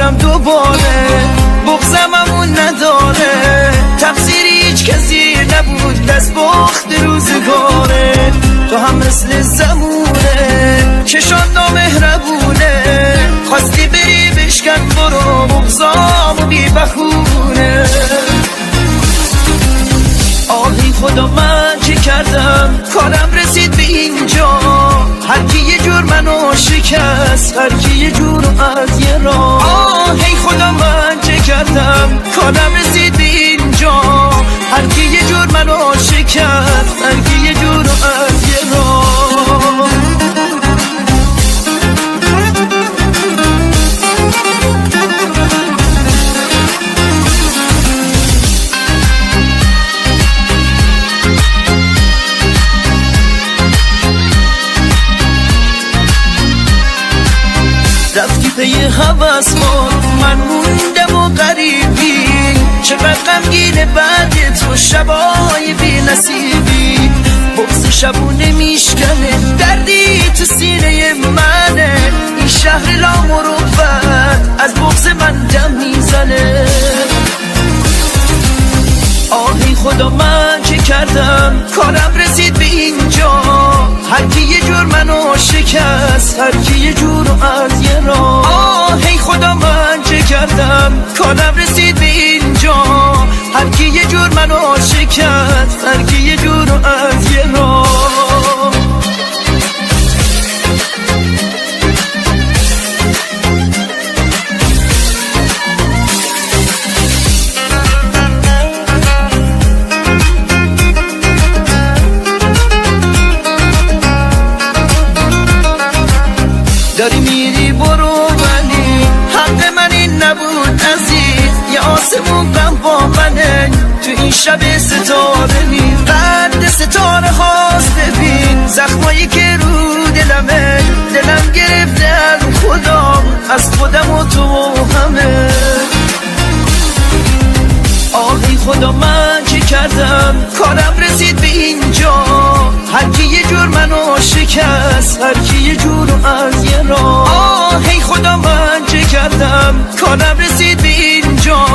کنم دوباره، بغضم همون نداره، تقصیر هیچ کسی نبود، دست بخت روزگاره. تو هم مثل زمونه چشان نامهربونه، خواستی بری بشکن برو، بغضامو بی بخونه. آهی خدا من چه کردم، کارم رسید به اینجا، هر کی یه جور منو شکست، هر کی یه جور از یه راه. آهی خدا من چه کردم، کارم رسید به اینجا، هر کی یه جور منو شکست، هر کی یه جور از یه راه. رفتی پی حوض خود، من موندم و غریبی، چقدر غمگینه بعد تو شبای بی نصیبی. بغض شبونه میشکنه، دردی تو سینه منه، این شهر لامروت از بغض من دم میزنه. آهی خدا من چه کردم، کارم رسید به اینجا، هر کی یه جور منو شکست، هر کی یه جور از یه راه. آهی خدا من چه کردم، کارم رسید به اینجا، هر کی یه جور منو شکست، هر کی یه جور از یه راه. داری میری برو، ولی حق من این نبود عزیز، یه آسمون غم با منه، تو این شب ستاره می قد ستاره هاست. ببین زخمایی که رو دلمه، دلم گرفته از خودم، از خودم و تو و همه. آهی خدا من چه کردم، کارم رسید به اینجا، هر کی یه جور منو شکست، هر کی یه جور از یه راه. آهی خدا من چه کردم، کارم رسید به اینجا،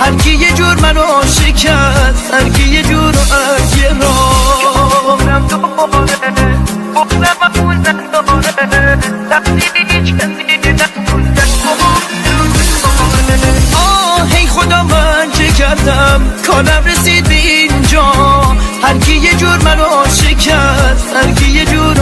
هر کی یه جور منو شکست، هر کی یه جور از یه راه. آهی خدا من چه کردم، کارم رسید به اینجا، هر کی یه جور منو شکست، هر کی یه جور